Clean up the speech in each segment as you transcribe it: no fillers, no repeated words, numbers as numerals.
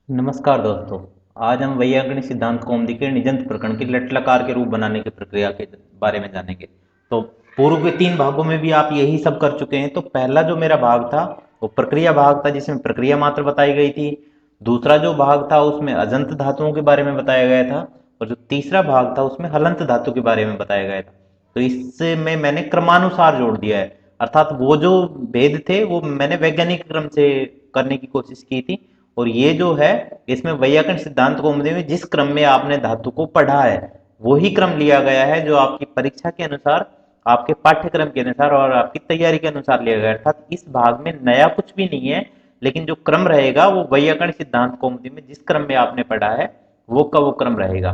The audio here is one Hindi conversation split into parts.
नमस्कार दोस्तों। आज हम वैयाकरणिक सिद्धांत कौमुदी के निजंत प्रकरण की लट लकार के रूप बनाने की प्रक्रिया के बारे में जानेंगे। तो पूर्व के 3 भागों में भी आप यही सब कर चुके हैं। तो पहला जो मेरा भाग था वो प्रक्रिया भाग था, जिसमें प्रक्रिया मात्र बताई गई थी। दूसरा जो भाग था उसमें अजंत धातुओं के बारे में बताया गया था, और जो तीसरा भाग था उसमें हलंत धातु के बारे में बताया गया था। तो इसमें मैंने क्रमानुसार जोड़ दिया है, अर्थात वो जो भेद थे वो मैंने वैज्ञानिक क्रम से करने की कोशिश की थी। और ये जो है, इसमें वैयाकरण सिद्धांत कौमुदी में जिस क्रम में आपने धातु को पढ़ा है वही क्रम लिया गया है, जो आपकी परीक्षा के अनुसार, आपके पाठ्यक्रम के अनुसार और आपकी तैयारी के अनुसार लिया गया है। अर्थात इस भाग में नया कुछ भी नहीं है, लेकिन जो क्रम रहेगा वो वैयाकरण सिद्धांत कौमुदी में जिस क्रम में आपने पढ़ा है वो का वो क्रम रहेगा।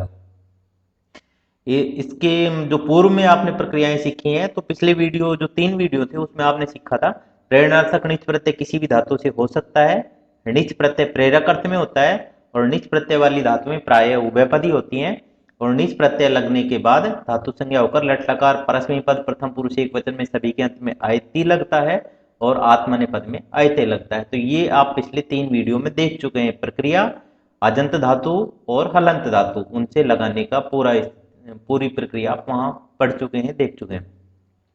ये इसके जो पूर्व में आपने प्रक्रियाएं सीखी हैं, तो पिछले वीडियो, जो 3 वीडियो थे, उसमें आपने सीखा था प्रेरणार्थक निच प्रत्यय किसी भी धातु से हो सकता है। निच प्रत्यय प्रेरक अर्थ में होता है, और निच प्रत्यय वाली धातुएं प्राय उभयपदी होती हैं। और निच प्रत्यय लगने के बाद धातु संज्ञा होकर लट लकार परस्मै पद प्रथम पुरुष एक वचन में सभी के अंत में आयति लगता है, और आत्मनेपद में आयते लगता है। तो ये आप पिछले 3 वीडियो में देख चुके हैं। प्रक्रिया अजंत धातु और हलंत धातु उनसे लगाने का पूरी प्रक्रिया आप वहां पढ़ चुके हैं, देख चुके हैं।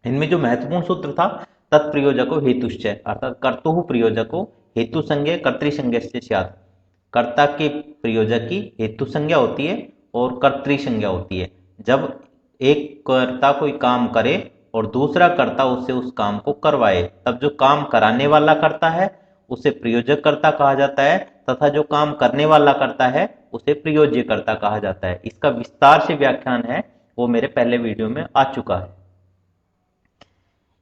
इनमें जो महत्वपूर्ण सूत्र था, तत्प्रयोजको हेतुश्चय, अर्थात कर्तुः प्रयोजको हेतु संज्ञा कर्तृसंज्ञा से स्यात्। कर्ता के प्रयोजक की हेतु संज्ञा होती है और कर्तृ संज्ञा होती है। जब एक कर्ता कोई काम करे और दूसरा कर्ता उससे उस काम को करवाए, तब जो काम कराने वाला करता है उसे प्रयोजक कर्ता कहा जाता है, तथा जो काम करने वाला करता है उसे प्रयोज्य कर्ता कहा जाता है। इसका विस्तार से व्याख्यान है, वो मेरे पहले वीडियो में आ चुका है।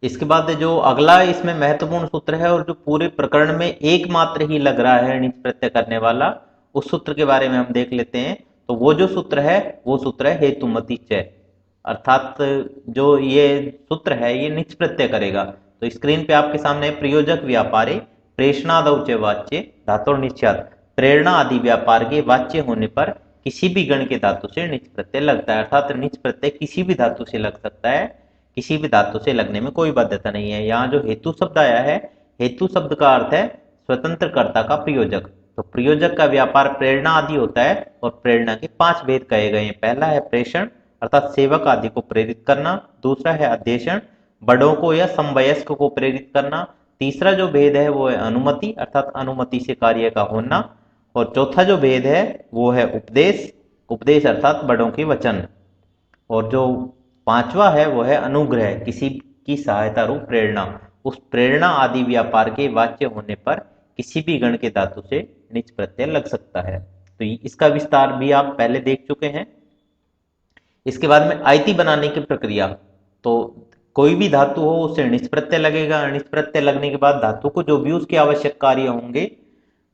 इसके बाद जो अगला इसमें महत्वपूर्ण सूत्र है, और जो पूरे प्रकरण में एकमात्र ही लग रहा है निच प्रत्यय करने वाला, उस सूत्र के बारे में हम देख लेते हैं। तो वो जो सूत्र है वो सूत्र है हेतुमति चय, अर्थात जो ये सूत्र है ये निच प्रत्यय करेगा। तो स्क्रीन पे आपके सामने प्रयोजक व्यापारे प्रेषणादौ च वाच्य धातु निश्चात, प्रेरणा आदि व्यापार के वाच्य होने पर किसी भी गण के धातु से निच प्रत्यय लगता है। अर्थात निच प्रत्यय किसी भी धातु से लग सकता है, किसी भी धातु से लगने में कोई बाध्यता नहीं है। यहाँ जो हेतु शब्द आया है, हेतु शब्द का अर्थ है स्वतंत्र कर्ता का प्रयोजक। तो प्रयोजक का व्यापार प्रेरणा आदि होता है, और प्रेरणा के 5 भेद कहे गए हैं। पहला है प्रेषण, अर्थात सेवक आदि को प्रेरित करना। दूसरा है अध्यक्षण, बड़ों को या समवयस्क को प्रेरित करना। तीसरा जो भेद है वो है अनुमति, अर्थात अनुमति से कार्य का होना। और चौथा जो भेद है वो है उपदेश, उपदेश अर्थात बड़ों के वचन। और जो पांचवा है वो है अनुग्रह, किसी की सहायता रूप प्रेरणा। उस प्रेरणा आदि व्यापार के वाच्य होने पर किसी भी गण के धातु से निच प्रत्यय लग सकता है। तो इसका विस्तार भी आप पहले देख चुके हैं। इसके बाद में आयति बनाने की प्रक्रिया। तो कोई भी धातु हो उससे निच प्रत्यय लगेगा। निच प्रत्यय लगने के बाद धातु को जो भी उसके आवश्यक कार्य होंगे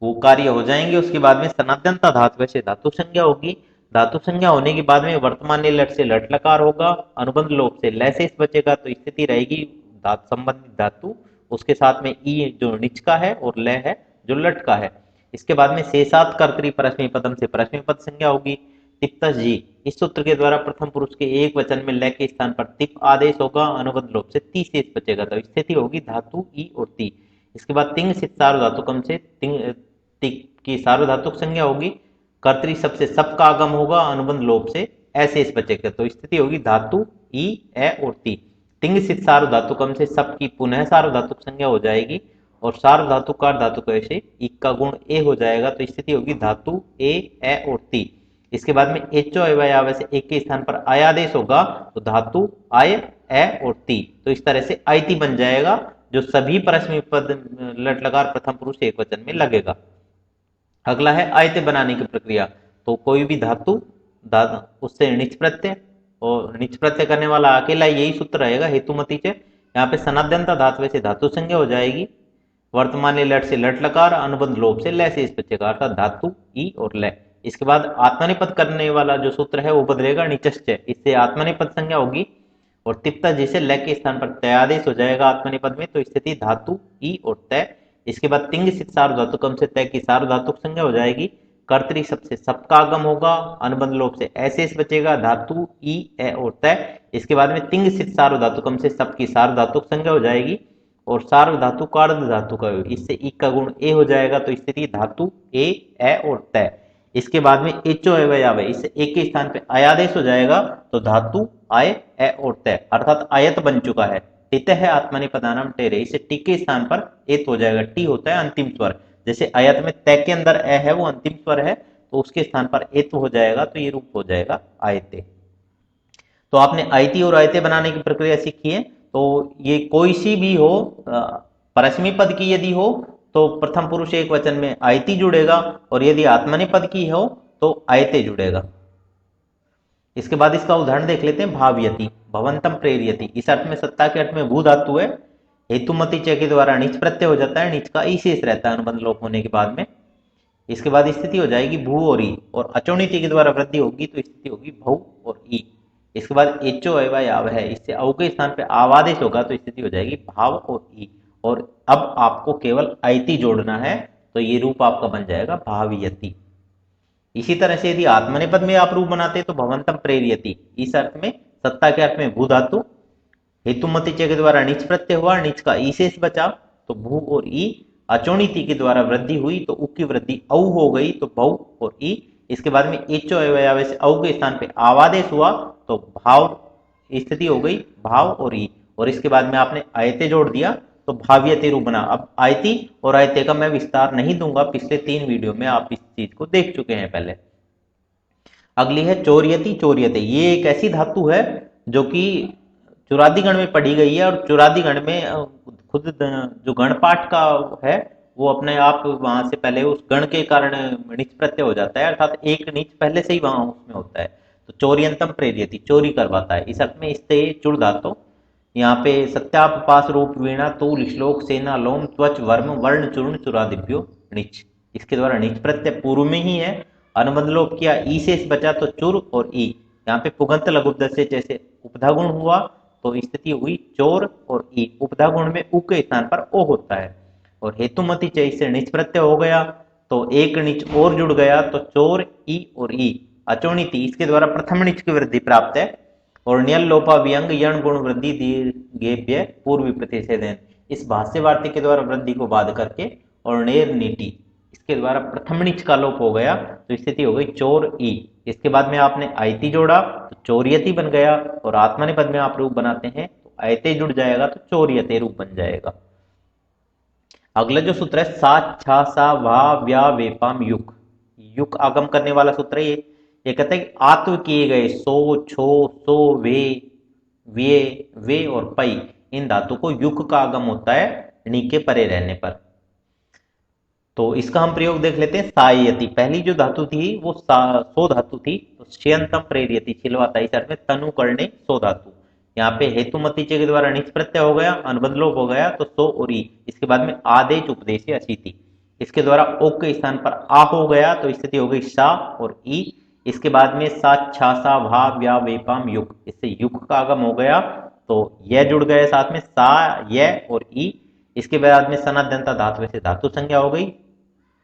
वो कार्य हो जाएंगे। उसके बाद में सनाद्यंता धातु से धातु संज्ञा होगी। धातु संज्ञा होने के बाद में वर्तमान लट से लट लकार होगा, अनुबंध लोप से लय शेष बचेगा। तो स्थिति रहेगी धातु संबंधित धातु, उसके साथ में ई जो निच का है और लय है जो लट का है। इसके बाद में शेषात कर्तरी परस्मै पदम से परस्मै पद संज्ञा होगी। तिप्तस जी, इस सूत्र के द्वारा प्रथम पुरुष के एक वचन में लय के स्थान पर तिप आदेश होगा, अनुबंध लोप से ती शेष बचेगा। तो स्थिति होगी धातु ई और ती। इसके बाद तिंग सित सार्वधातुकम से तिंग तिक की सार्वधातुक संज्ञा होगी। कर्तरी शब्द से सब का आगम होगा, अनुबंध लोप से ऐसे बचेगा। तो स्थिति होगी धातु ई ए और ती। तिंग सित सार्वधातुकम से सब की पुनः सार्वधातुक संज्ञा हो जाएगी, और सार्वधातुकार धातु को ऐसे इक का गुण ए हो जाएगा। तो स्थिति होगी धातु ए और ती। इसके बाद में एचो अवय से एक के स्थान पर आयादेश होगा, तो धातु आय ए और ती। तो इस तरह से आयति बन जाएगा, जो सभी परस्मै पद लट लकार प्रथम पुरुष एक वचन में लगेगा। अगला है आयते बनाने की प्रक्रिया। तो कोई भी धातु उससे निच प्रत्यय, और निच प्रत्यय करने वाला अकेला यही सूत्र रहेगा हेतुमति से। यहाँ पे सनाद्यंता धातु से धातु संज्ञा हो जाएगी। वर्तमान लट से लट लकार, अनुबंध लोप से लय से इस बचेगा, अर्थात धातु ई और लय। इसके बाद आत्मनिपद करने वाला जो सूत्र है वो बदलेगा निचश्चय, इससे आत्मनिपद संज्ञा होगी। और तिप्ता जैसे लय के स्थान पर तयादेश हो जाएगा आत्मनिपद में। तो स्थिति धातु ई और तय। इसके बाद तिंग सित सार्वधातुकम से तय की सार्वधातुक संज्ञा हो जाएगी। कर्तरी शब्द से सब का आगम होगा, अनुबंध लोप से ऐसे बचेगा, धातु ई ए और तय। इसके बाद में तिंग सित सार्वधातुकम से सब की सार्वधातुक संज्ञा हो जाएगी, और सार्व धातु का अर्ध धातु का योग, इससे ई का गुण ए हो जाएगा, तो स्थिति धातु ए और तय। इसके बाद में एचो एवं आवे, इससे एक के स्थान पे अयादेश हो जाएगा, तो धातु आय ए और तय, अर्थात आयत बन चुका है। टित है आत्मनेपदानम टेरे, इससे टी के स्थान पर एत हो जाएगा, टी होता है अंतिम स्वर, जैसे आयत में तय के अंदर ए है वो अंतिम स्वर है, तो उसके स्थान पर एत हो जाएगा, तो ये रूप हो जाएगा आयते। तो आपने आयती और आयते बनाने की प्रक्रिया सीखी है। तो ये कोई सी भी हो, परस्मी पद की यदि हो तो प्रथम पुरुष एक वचन में आयती जुड़ेगा, और यदि आत्मनेपद की हो तो आयते जुड़ेगा। इसके बाद इसका उदाहरण देख लेते हैं, भावयति, भवंतम प्रेरियति, इस अर्थ में सत्ता के अर्थ में भू धातु है, हेतुमति च के द्वारा नीच प्रत्यय हो जाता है, नीच का ई शेष रहता है अनुबंध लोप होने के बाद में। इसके बाद स्थिति हो जाएगी भू और ई, और अचोणिति के द्वारा वृद्धि होगी तो स्थिति होगी भऊ और ई। इसके बाद एचो एवं याव है, इससे अव के स्थान पे आवादेश होगा, तो स्थिति हो जाएगी भाव और ई। और अब आपको केवल आयति जोड़ना है, तो ये रूप आपका बन जाएगा भावयति। इसी तरह से यदि आत्मनेपद में आप रूप बनाते तो भवंतम प्रेरियति, इस अर्थ में सत्ता के अर्थ में भू धातु, हेतुमति च के द्वारा नीच प्रत्यय हुआ, नीच का ई शेष बचा, तो भू और ई। अचोणिति के द्वारा वृद्धि हुई तो उ की वृद्धि औ हो गई, तो भौ और ई। इसके बाद में एचो एवं से औ के स्थान पे आवादेश हुआ, तो भाव, स्थिति हो गई भाव और ई। और इसके बाद में आपने आयते जोड़ दिया, तो भाव्यते रूप बना। अब आयती और आयते का मैं विस्तार नहीं दूंगा, पिछले 3 वीडियो में आप इस चीज को देख चुके हैं पहले। अगली है चोर्यति, चोर्यते, ये एक ऐसी धातु है जो कि चुरादी गण में पढ़ी गई है, और चुरादी गण में खुद जो गण पाठ का है वो अपने आप वहां से पहले उस गण के कारण नीच प्रत्यय हो जाता है, अर्थात एक नीच पहले से ही वहां उसमें होता है, तो चोर्यंतम प्रेरियति, चोरी करवाता है। इस अर्थ में इससे चुड़ धातु, यहाँ पे सत्याप पास रूप वीणा तूल श्लोक सेना लोम त्वच वर्म वर्ण चूर्ण चुरादिव्यो नीच, इसके द्वारा नीच प्रत्यय पूर्व में ही है, अनुबंध लोप किया, ई शेष बचा तो चुर और ई। यहाँ पे पुगंत लघुपद से जैसे उपधा गुण हुआ तो स्थिति हुई चोर और ई, उपधा गुण में उ के स्थान पर ओ होता है, और हेतुमति चय से नीच प्रत्यय हो गया, तो एक नीच और जुड़ गया, तो चोर ई और ई। अचोणिति, इसके द्वारा प्रथम नीच की वृद्धि प्राप्त है, और न्यल लोपा व्यंग यण गुण वृद्धि दीर्घेभ्य पूर्व प्रतिषेधन, इस भाष्य वार्तिक के द्वारा वृद्धि को बाध करके, और नेर नीति, इसके द्वारा प्रथम नीच का लोप हो गया, तो स्थिति हो गई चोर ई। इसके बाद में आपने आयति जोड़ा तो चोरियति बन गया, और आत्मनेपद में आप रूप बनाते हैं तो आयते जुड़ जाएगा, तो चोरियते रूप बन जाएगा। अगला जो सूत्र है सा छा सा वा व्या वेपाम युक, युक आगम करने वाला सूत्र है ये कहता है कि आत्व किए गए सो छो सो वे और पई, इन धातु को युक का आगम होता है णी के परे रहने पर। तो इसका हम प्रयोग देख लेते हैं, सायति, पहली जो धातु थी वो सो धातु थी, तो श्यंतम प्रेरियति छिलवाता, इस अर्थ में तनु करने सो धातु। यहाँ पे हेतुमति के द्वारा नीच प्रत्यय हो गया, अनुबंध लोप हो गया, तो सो और ई। इसके बाद में आदेश उपदेश अशीति, इसके द्वारा ओ के स्थान पर आ हो गया, तो स्थिति हो गई सा और ई। इसके बाद में सा छा सा भा व्या वेपाम युग, इससे युग का आगम हो गया, तो यह जुड़ गए साथ में सा य और ई। इसके बाद में सनाद्यंता धातु से धातु संज्ञा हो गई,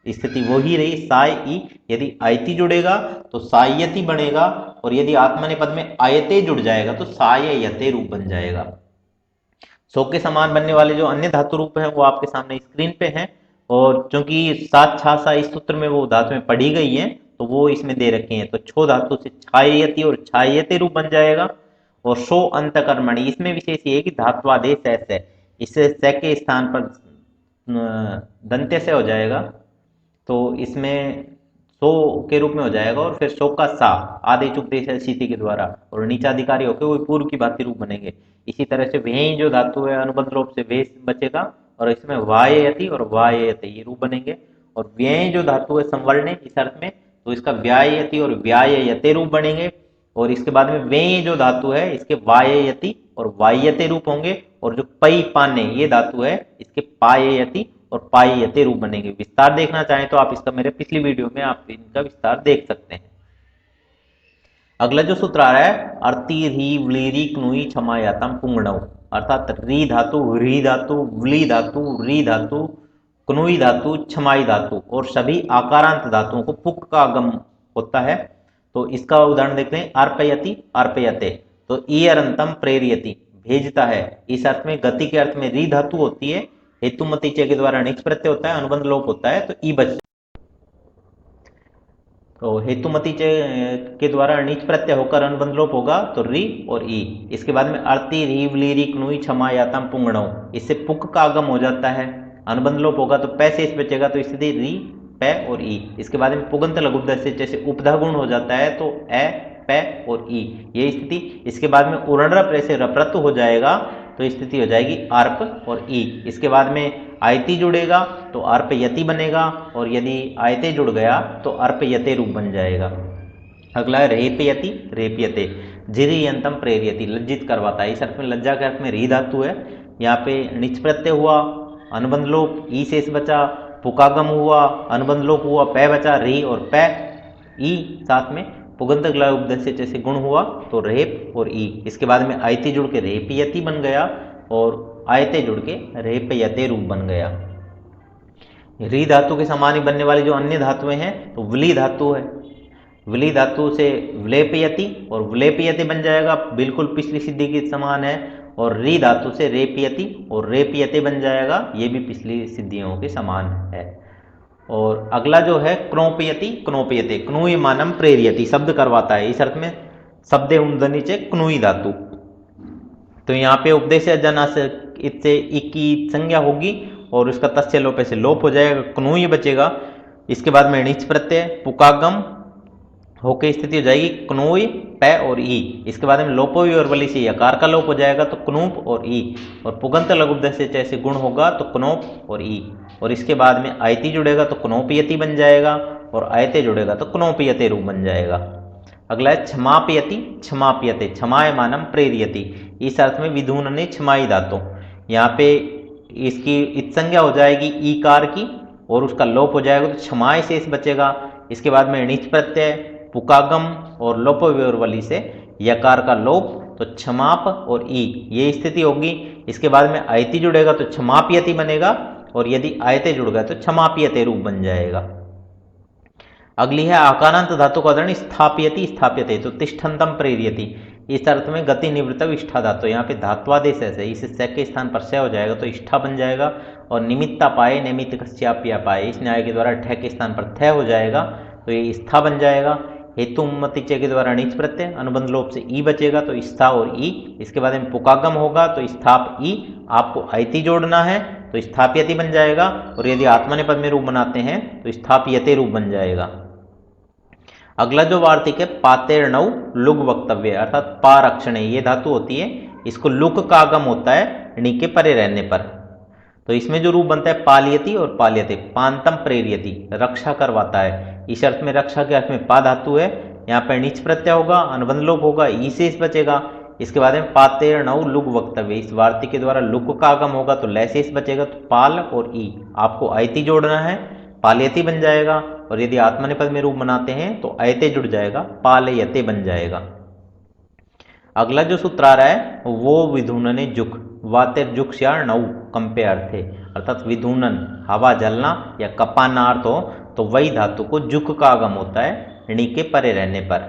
स्थिति वही रही साय ई। यदि आयति जुड़ेगा तो सायति बनेगा, और यदि आत्मनेपद में आयते जुड़ जाएगा तो साययते रूप बन जाएगा। सो के समान बनने वाले जो अन्य धातु रूप हैं वो आपके सामने स्क्रीन पे हैं, और चूंकि सात छा सा इस सूत्र में वो धातु में पढ़ी गई है तो वो इसमें दे रखे हैं, तो छो धातु से छाययति और छायते रूप बन जाएगा। और शो अंतकर्मणि, इसमें विशेष ये है कि धात्वादेश है, इससे स के स्थान पर दंत्य से हो जाएगा, तो इसमें सो के रूप में हो जाएगा, और फिर शो का सा आदेश उपदेश शीति के द्वारा, और नीचाधिकारी होकर वो पूर्व की भांति रूप बनेंगे। इसी तरह से वेही जो धातु है अनुबंध रूप से वेश बचेगा, और इसमें वाययति और वाययते ये रूप बनेंगे। और व्यय जो धातु है संवर्ण इस अर्थ में, तो इसका व्याययति और व्याययते रूप बनेंगे। और इसके बाद में वेय जो धातु है इसके वाययति और वाययते रूप होंगे, और जो पई पाने ये धातु है इसके पाययति और पाययते रूप बनेंगे। विस्तार देखना चाहें तो आप इसका मेरे पिछली वीडियो में आप इनका विस्तार देख सकते हैं। अगला जो सूत्र आ रहा है अर्ति री व्लीरी क्नुई क्षमायातम पुंगणव, अर्थात री धातु री धातु व्ली धातु री धातु क्नुई धातु क्षमाई धातु और सभी आकारांत धातुओं को पुक का आगम होता है। तो इसका उदाहरण देखते हैं, अर्पयति अर्पयते, तो ईयरंतम प्रेरियति, भेजता है, इस अर्थ में गति के अर्थ में री धातु होती है, हेतुमती च के द्वारा निच प्रत्यय होता है, अनुबंध लोप होता है तो ई बचता है। तो हेतुमती च के द्वारा नीच प्रत्यय होकर अनुबंध लोप होगा तो री और ई। इसके बाद में अर्ति री वलीरी कनुई क्षमा यातम पुंगणो, इससे पुक का आगम हो जाता है, अनुबंध लोप होगा तो पै शेष बचेगा तो स्थिति री पै और ई। इसके बाद में पुगंत लघुपद से जैसे उपधा गुण हो जाता है तो ए पै और ई, ये स्थिति। इसके बाद में उरणरप से रप्रत हो जाएगा तो स्थिति हो जाएगी अर्प और ई। इसके बाद में आयति जुड़ेगा तो अर्प यति बनेगा, और यदि आयते जुड़ गया तो अर्प यते रूप बन जाएगा। अगला है रेपयति रेपयते, जिरियंतम प्रेरियति, लज्जित करवाता है, इस अर्थ में लज्जा के अर्थ में री धातु है, यहाँ पे निच प्रत्यय हुआ, अनुबंध लोप, ई शेष बचा, पुकागम हुआ, अनुबंध लोप हुआ, पै बचा, री और पै, ई साथ में पुगंत उपदेश से जैसे गुण हुआ तो रेप और ई। इसके बाद में आयति जुड़ के रेपयति बन गया और आयते जुड़ के रेपयते रूप बन गया। री धातु के समान ही बनने वाली जो अन्य धातुएं हैं तो वली धातु है, वली धातु से व्लेपयति और व्लेपयते बन जाएगा, बिल्कुल पिछली सिद्धि के समान है। और री धातु से रेपयति और रेपयते बन जाएगा, ये भी पिछली सिद्धियों के समान है। और अगला जो है क्नोपयति क्नोपयते, क्नुई मानम प्रेरियति, शब्द करवाता है, इस अर्थ में शब्दे उमदनी चे क्नुई धातु। तो यहाँ पे उपदेश जना से इससे इक की संज्ञा होगी और उसका तस्य लोपे से लोप हो जाएगा, क्नुई बचेगा। इसके बाद में नीच प्रत्यय पुकागम होके स्थिति हो जाएगी क्नोई पै और ई। इसके बाद में लोपोई और वली से यकार का लोप हो जाएगा तो क्नूप और ई, और पुगंत लघुपद से जैसे गुण होगा तो क्नोप और ई। और इसके बाद में आयति जुड़ेगा तो क्नोपयति बन जाएगा, और आयते जुड़ेगा तो क्नोपयते रूप बन जाएगा। अगला है क्षमापयति क्षमापयते, क्षमाय मानम प्रेरियति, इस अर्थ में विधून ने क्षमाई धातु, यहाँ पे इसकी इत्संज्ञा हो जाएगी ईकार की और उसका लोप हो जाएगा तो क्षमाय शेष बचेगा। इसके बाद में णिच प्रत्यय पुकागम और लोपविवर्वली से यकार का लोप तो क्षमाप और ई, ये स्थिति होगी। इसके बाद में आयति जुड़ेगा तो क्षमापयति बनेगा, और यदि आयते जुड़ गए तो क्षमापयते रूप बन जाएगा। अगली है आकारांत धातु का उदाहरण स्थापयति स्थाप्यते, तो तिष्ठन्तम प्रेरियति, इस अर्थ में गति निवृत्त इष्ठा धातु, यहाँ पे धात्वादेश है, इस स के स्थान पर स हो जाएगा तो इष्ठा बन जाएगा। और निमित्ता पाए निमित्त कस्याप्या पाए, इस न्याय के द्वारा ठ के स्थान पर थ हो जाएगा तो ये स्था बन जाएगा। हेतु मति च के द्वारा नीच प्रत्यय, अनुबंध लोप से ई बचेगा तो स्था और ई। इसके बाद में पुकागम होगा तो स्थाप ई, आपको आयति जोड़ना है तो स्थाप्यति बन जाएगा, और यदि आत्मनेपद में रूप बनाते हैं तो स्थाप्यते रूप बन जाएगा। अगला जो वार्तिक है पातेर्णव लुग वक्तव्य, अर्थात पारक्षणे, ये धातु होती है, इसको लुक का आगम होता है णी के परे रहने पर। तो इसमें जो रूप बनता है पालियति और पालियते, पांतम प्रेरियति, रक्षा करवाता है, इस अर्थ में रक्षा के अर्थ में पा धातु है, यहाँ पर नीच प्रत्यय होगा, अनुबंध लोप होगा, ई शेष बचेगा। इसके बाद में पातेर्णव लुग वक्तव्य, इस वार्तिक के द्वारा लुक का आगम होगा तो लय शेष बचेगा, तो पाल और ई, आपको आयति जोड़ना है, पालयति बन जाएगा। और यदि आत्मनेपद में रूप बनाते हैं तो अयते जुड़ जाएगा, पालयते बन जाएगा। अगला जो सूत्र आ रहा है वो विधूनने जुक, वातेर जुक श्यार नौ कंपे अर्थे, अर्थात विधूनन हवा जलना या कपाना अर्थ हो तो वही धातु को जुक का आगम होता है णी के परे रहने पर।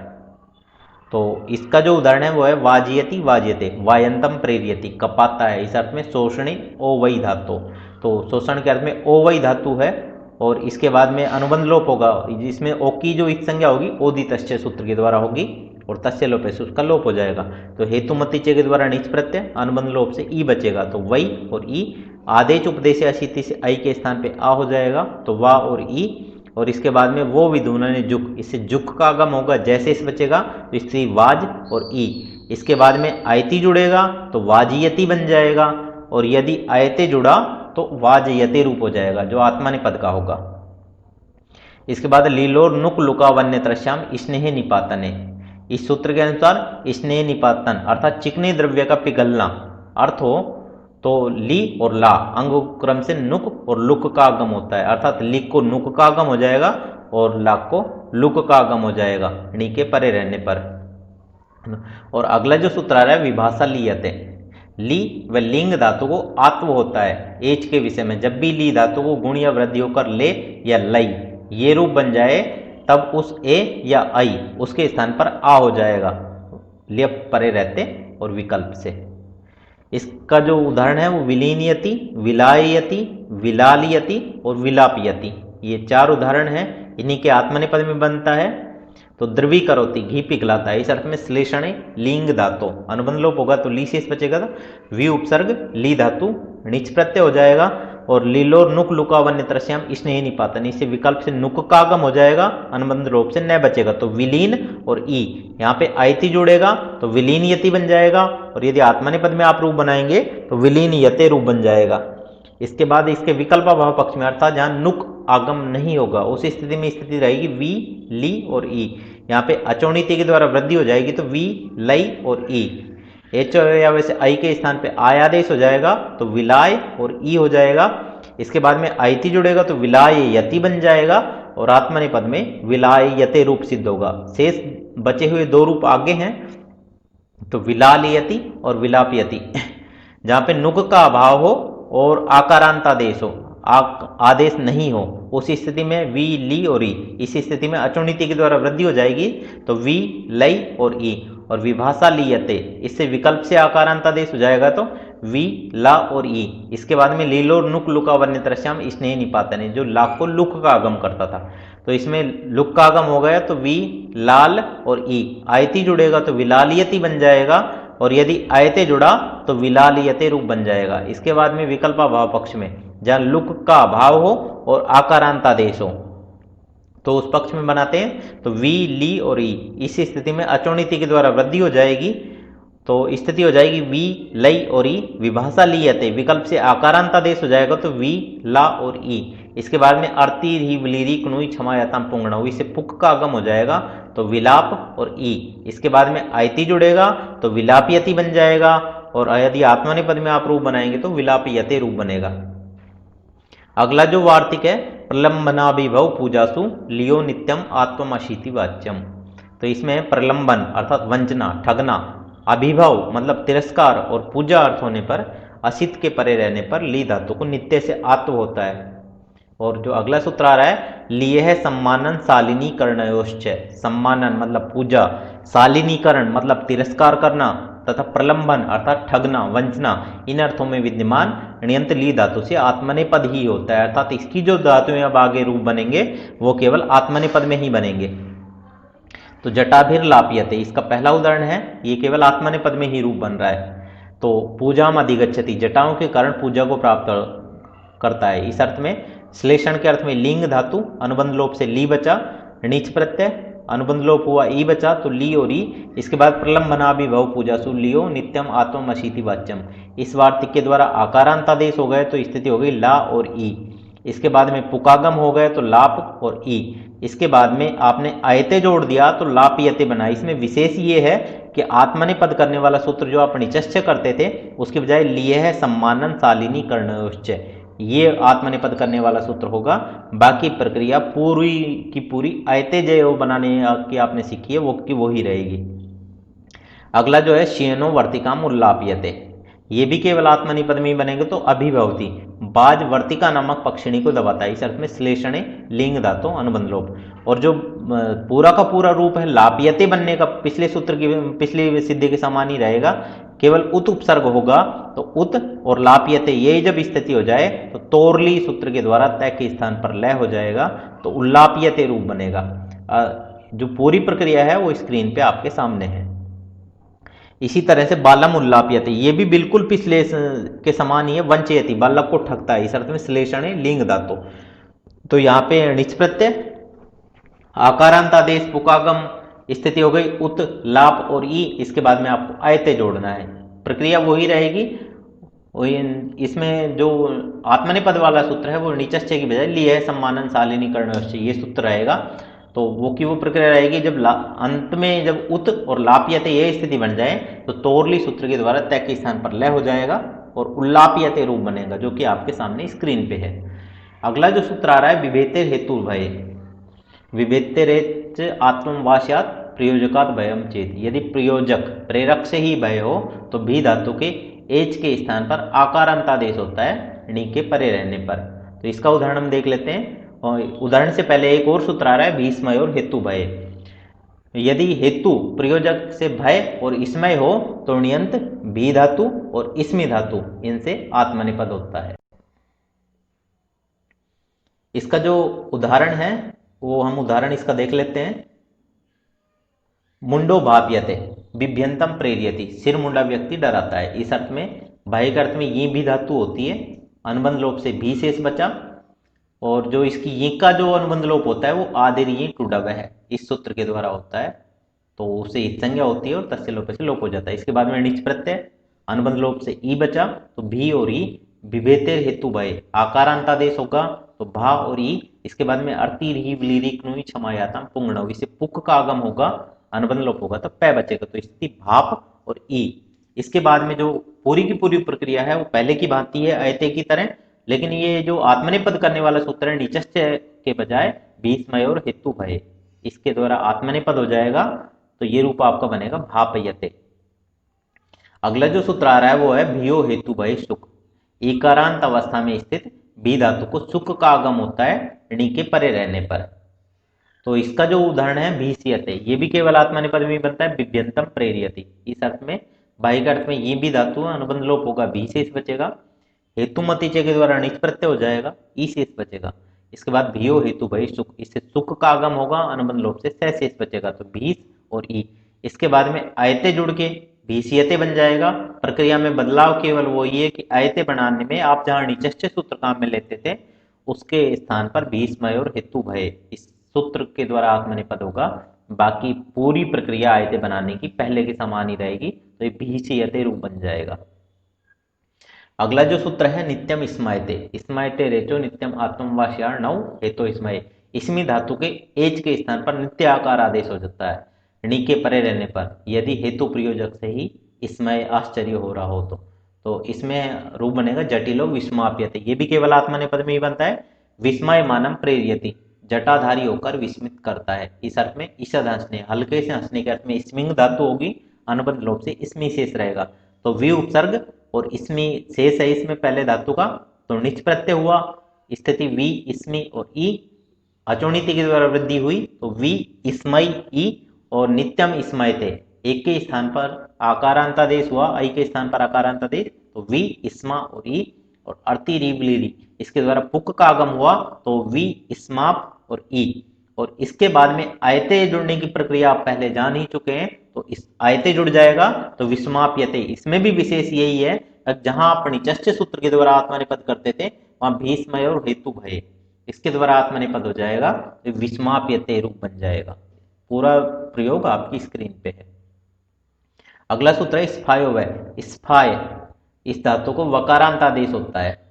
तो इसका जो उदाहरण है वो है वाजियति वाजियते, वायंतम प्रेरियति, कपाता है, इस अर्थ में शोषणी ओ वही धातु, तो शोषण के अर्थ में ओ वही धातु है। और इसके बाद में अनुबंध लोप होगा, जिसमें ओ की जो इत संज्ञा होगी ओदि तस्य सूत्र के द्वारा होगी, और तस्य लोप से उसका लोप हो जाएगा। तो हेतुमति चे के द्वारा नीच प्रत्यय, अनुबंध लोप से ई बचेगा तो वही और ई, आदेश उपदेश अशीति से आई के स्थान पे आ हो जाएगा तो वा और ई। और इसके बाद में वो विधूनने जुक, इससे जुक का आगम होगा, जैसे इस बचेगा तो इससे वाज और ई। इसके बाद में आयति जुड़ेगा तो वाजियति बन जाएगा, और यदि आयते जुड़ा तो वाजयते रूप हो जाएगा जो आत्मनेपद का होगा। इसके बाद लीलोर नुक लुका वन्य त्रश्याम स्नेह निपातने, इस सूत्र के अनुसार स्नेह निपातन अर्थात चिकने द्रव्य का पिघलना अर्थ हो तो ली और ला अंग क्रम से नुक और लुक का आगम होता है, अर्थात लिक को नुक का आगम हो जाएगा और लाक को लुक का आगम हो जाएगा णी के परे रहने पर। और अगला जो सूत्र आ रहा है विभाषा लीयते, ली व लिंग धातु को आत्व होता है एच के विषय में, जब भी ली धातु को गुण या वृद्धि होकर ले या लई ये रूप बन जाए तब उस ए या आई उसके स्थान पर आ हो जाएगा, लिप परे रहते और विकल्प से। इसका जो उदाहरण है वो विलीनयति, विलाययति, विलालियति और विलापयति, ये 4 उदाहरण हैं। इन्हीं के आत्मनेपद में बनता है। तो द्रवी करोति, घी पिघलाता है, इस अर्थ में श्लेषणे लिंग धातु, अनुबंध लोप होगा तो ली शेष बचेगा, तो वी उपसर्ग ली धातु नीच प्रत्यय हो जाएगा। और लीलो नुक लुका वन्य त्रस्याम, इसने ही निपातन, इससे विकल्प से नुक का आगम हो जाएगा, अनुबंध लोप से न बचेगा, तो विलीन और ई, यहाँ पे आयति जुड़ेगा तो विलीन यति बन जाएगा। और यदि आत्मनेपद में आप रूप बनाएंगे तो विलीन यते रूप बन जाएगा। इसके बाद इसके विकल्प भाव पक्ष में अर्थात जहां नुक आगम नहीं होगा उस स्थिति में स्थिति रहेगी वी, ली और ई। यहाँ पे अचौणिति के द्वारा वृद्धि हो जाएगी तो वी, लई और ई। एच या वैसे आई के स्थान पे आयादेश हो जाएगा तो विलाय और ई हो जाएगा। इसके बाद में आयति जुड़ेगा तो विलाय यति बन जाएगा और आत्मनेपद में विलाय यते रूप सिद्ध होगा। शेष बचे हुए 2 रूप आगे हैं तो विलालियति और विलापयति। जहां पे नुक का अभाव हो और आकारांतादेश हो, आदेश नहीं हो, उस स्थिति में वी, ली और ई। इस स्थिति में अचौणिति के द्वारा वृद्धि हो जाएगी तो वी, लई और ई। और विभाषा लीयते, इससे विकल्प से आकारांतादेश हो जाएगा तो वी, ला और ई। इसके बाद में लीलो नुक लुका वन्य त्रस्याम, स्नेह निपातन है, जो लाख को लुक का आगम करता था, तो इसमें लुक का आगम हो गया तो वी, लाल और ई। आयति जुड़ेगा तो विलालियति बन जाएगा और यदि आयते जुड़ा तो विलालियते रूप बन जाएगा। इसके बाद में विकल्प भाव पक्ष में जहां लुक का अभाव हो और आकारांतादेश हो तो उस पक्ष में बनाते हैं तो वी, ली और ई। इस स्थिति में अचौणिति के द्वारा वृद्धि हो जाएगी तो स्थिति हो जाएगी वी, लई और ई। विभाषा लीयते, विकल्प से आकारांतादेश हो जाएगा तो वी, ला और ई। इसके बाद में अर्ति, ही, विलीरी, कुनुई, क्षमायाताम, पुंगणौ, इससे पुक का आगम हो जाएगा तो विलाप और ई। इसके बाद में आयति जुड़ेगा तो विलापयति बन जाएगा और यदि आत्मनेपद में आप रूप बनाएंगे तो विलापयते रूप बनेगा। अगला जो वार्तिक है प्रलंबनाभिभव पूजासु लियो नित्यम आत्मशीति वाच्यम। तो इसमें प्रलंबन अर्थात वंचना, ठगना, अभिभव मतलब तिरस्कार और पूजा अर्थ होने पर, असित के परे रहने पर ली धातु को नित्य से आत्व होता है। और जो अगला सूत्र आ रहा है लिए है सम्मानन शालिनी कर्णयोश्च, सम्मानन मतलब पूजा, शालिनीकरण मतलब तिरस्कार करना तथा प्रलंबन अर्थात ठगना, वंचना, इन अर्थों में विद्यमान ण्यंत ली धातु से आत्मनेपद ही होता है। अर्थात इसकी जो धातुएं अब आगे रूप बनेंगे वो केवल आत्मनेपद में ही बनेंगे। तो जटाभिर लाप्यते, इसका पहला उदाहरण है, ये केवल आत्मनेपद में ही रूप बन रहा है। तो पूजाम अधिगच्छति, जटाओं के कारण पूजा को प्राप्त करता है। इस अर्थ में श्लेषण के अर्थ में लिंग धातु, अनुबंध लोप से ली बचा, नीच प्रत्यय, अनुबंध लोप हुआ ई बचा तो ली और ई। इसके बाद प्रलंबनाभिभव पूजासु लियो नित्यम आत्मशीति वाच्यम। इस वार्तिक के द्वारा आकारांतादेश हो गए तो स्थिति हो गई ला और ई। इसके बाद में पुकागम हो गए तो लाप और ई। इसके बाद में आपने आयते जोड़ दिया तो लापयते बना। इसमें विशेष ये है कि आत्मनेपद करने वाला सूत्र जो आप निचश्च करते थे उसके बजाय लिए है सम्मानन शालिनी कर्णयोश्च, ये आत्मनेपद करने वाला सूत्र होगा। बाकी प्रक्रिया पूरी की पूरी आयते जो बनाने की आपने सीखी है वो की वो ही रहेगी। अगला जो है शियनो वर्तिकाम उल्लाप्यते, ये भी केवल आत्मनेपद में ही बनेंगे तो अभिभवती, बाज वर्तिका नामक पक्षिणी को दबाता है। इस अर्थ में श्लेषणे लिंग धातु अनुबंध लोप। और जो पूरा का पूरा रूप है लाप्यते बनने का पिछले सूत्र की पिछली सिद्धि के समान ही रहेगा, केवल उत उपसर्ग होगा तो उत और लाप्यते ये जब स्थिति हो जाए तो तोरली सूत्र के द्वारा तय के स्थान पर लय हो जाएगा तो उल्लाप्यते रूप बनेगा। जो पूरी प्रक्रिया है वो स्क्रीन पे आपके सामने है। इसी तरह से बालम उल्लाप्यते, ये भी बिल्कुल पिछले के समान ही है, वंचयति बालक को ठगता है। इस अर्थ में श्लेषणे लिंग धातु। तो यहाँ पे णिच प्रत्यय, आकारांतादेश, पुकागम, स्थिति हो गई उत, लाप और ई। इसके बाद में आपको आयते जोड़ना है, प्रक्रिया वही रहेगी। इसमें जो आत्मनेपद वाला सूत्र है वो निचश्च की बजाय लिए है सम्मानन शालिनी कर्णयोश्च, ये सूत्र रहेगा। तो वो की वो प्रक्रिया रहेगी जब अंत में जब उत और लाप्यते ये स्थिति बन जाए तो तोरली सूत्र के द्वारा तय के स्थान पर लय हो जाएगा और उल्लाप्यते रूप बनेगा, जो कि आपके सामने स्क्रीन पे है। अगला जो सूत्र आ रहा है विभेते हेतु भय, विभेतेरेच आत्मवास्यात प्रयोजकात भयम चेत। यदि प्रयोजक प्रेरक से ही भय हो तो भी धातु के एच के स्थान पर आकारांतादेश होता है णी के परे रहने पर। तो इसका उदाहरण हम देख लेते हैं। और उदाहरण से पहले एक और सूत्र आ रहा है भीष्मयोर हेतु भय। यदि हेतु प्रयोजक से भय और इसमय हो तो ण्यंत भी धातु और इसमी धातु इनसे आत्मनेपद होता है। इसका जो उदाहरण है वो हम उदाहरण इसका देख लेते हैं। मुंडो भाप्यते बिभ्यंतम प्रेरियति, सिर मुंडा व्यक्ति डराता है। इस अर्थ में भय के अर्थ में ये भी धातु होती है, अनुबंध लोप से भी शेष बचा, और जो इसकी ये का जो अनुबंध लोप होता है वो आदिर ये टूडव है, इस सूत्र के द्वारा होता है, तो उसे इत संज्ञा होती है और तस्य लोप से लोप हो जाता है। इसके बाद में णिच प्रत्यय, अनुबंध लोप से ई बचा, तो भी और ई विभेतेर हेतु भय, आकारांतादेश होगा तो भा और ई, इसके बाद में अर्ति री व्लीरी क्नुई क्षमायातम पुंगणव, इसे पुक का आगम होगा, अनुबंध लोप होगा तो पै बचेगा, तो स्थिति भाप और ई। इसके बाद में जो पूरी की पूरी प्रक्रिया है वो पहले की भांति है अयते की तरह, लेकिन ये जो आत्मनेपद करने वाला सूत्र है नीचस्य के बजाय भीष्मय और हेतु भय, इसके द्वारा आत्मनेपद हो जाएगा, तो ये रूप आपका बनेगा भापयते। अगला जो सूत्र आ रहा है वो है भियो हेतु भय सुख, इकारांत अवस्था में स्थित बी धातु को सुख का आगम होता है णी के परे रहने पर। तो इसका जो उदाहरण है भीष्यते, ये भी केवल आत्मनेपद में बनता है बिभ्यंतम प्रेरियति, इस अर्थ में बाह्य के अर्थ में ये भी धातु है, अनुबंध लोप होगा भी शेष बचेगा, हेतुमति चे के द्वारा णिच प्रत्यय हो जाएगा, ई शेष बचेगा। इसके बाद भियो हेतु भय सुख, इससे सुख का आगम होगा, अनुबंध लोप से स शेष बचेगा, तो भीष और ई। इसके बाद में आयते जुड़ के भीष्यते बन जाएगा। प्रक्रिया में बदलाव केवल वो ही है कि आयते बनाने में आप जहां नीचस्य सूत्र काम में लेते थे उसके स्थान पर भीष्मय और हेतु भय इस सूत्र के द्वारा आत्मनेपद होगा, बाकी पूरी प्रक्रिया आयते बनाने की पहले के समान ही रहेगी, तो ये भीष्यते रूप बन जाएगा। अगला जो सूत्र है नित्यम स्मयते, स्मयते रेचो नित्यम आत्मवास्यार नौ हेतु स्मय, इसमें धातु के एच के स्थान पर नित्य आकार आदेश हो जाता है णी के परे रहने पर, यदि हेतु प्रयोजक से ही इसमय आश्चर्य हो रहा हो तो इसमें रूप बनेगा जटिलो विस्माप्यते, ये भी केवल आत्मनेपद में ही बनता है, विस्मय मानम प्रेरियति, जटाधारी होकर विस्मित करता है। इस अर्थ में ईषद हंसने, हल्के से हंसने के अर्थ में स्मिंग धातु होगी, अनुबंध लोप से इसमें शेष रहेगा, तो वी उपसर्ग और इसमें शेष है इसमें पहले धातु का, तो निच प्रत्यय हुआ, स्थिति वी इसमी और ई, अचोणिति के द्वारा वृद्धि हुई तो वी इसमय ई, और नित्यम स्मयते एक के स्थान पर आकारांतादेश हुआ, आई के स्थान पर आकारांतादेश, तो वी इस्मा और ई, और अर्ति री ब्लीरी इसके द्वारा पुक का आगम हुआ तो वी इस्माप और ई, और इसके बाद में आयते जुड़ने की प्रक्रिया आप पहले जान ही चुके हैं, तो इस आयते जुड़ जाएगा तो विस्माप्यते, इसमें भी विशेष यही है जहां आप निचस्य सूत्र के द्वारा आत्मनेपद करते थे वहां भीष्मय और हेतु भय इसके द्वारा आत्मनेपद हो जाएगा, तो विस्माप्यते रूप बन जाएगा। पूरा प्रयोग आपकी स्क्रीन पे है। अगला सूत्र है स्फायो है, स्फाय इस धातु को वकारांतादेश होता है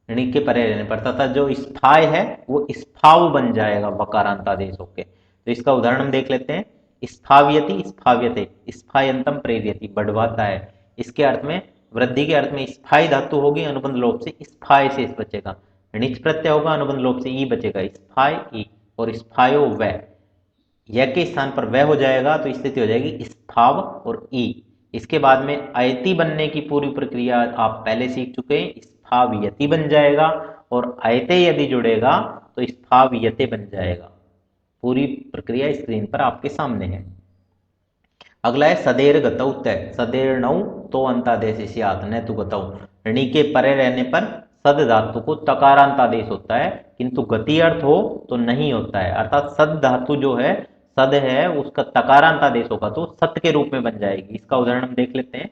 ऋणी के परे रहने पर, तथा जो स्फाय है वो स्फाव बन जाएगा वकारांतादेश होके। तो इसका उदाहरण हम देख लेते हैं, स्फाव्यति स्फाव्यते, स्फायंतम प्रेरियति बढ़वाता है, इसके अर्थ में वृद्धि के अर्थ में स्फाई धातु होगी, अनुबंध लोप से स्फाय शेष बचेगा, णिच प्रत्यय होगा, अनुबंध लोप से ई बचेगा, स्फाय ई, और स्फायो वै य के स्थान पर वह हो जाएगा, तो स्थिति हो जाएगी स्फाव और ई। इसके बाद में अयति बनने की पूरी प्रक्रिया आप पहले सीख चुके हैं, स्फाव्यति बन जाएगा, और अयते यदि जुड़ेगा तो स्फाव्यते बन जाएगा। पूरी प्रक्रिया स्क्रीन पर आपके सामने है। अगला है सदेर गतौ तय, सदेर नौ तो अंतादेश न तु गतौ, ऋणी के परे रहने पर सद धातु को तकारांतादेश होता है, किंतु गति अर्थ हो तो नहीं होता है, अर्थात सद धातु जो है सद है उसका तकारांतादेश होगा तो सत के रूप में बन जाएगी। इसका उदाहरण हम देख लेते हैं,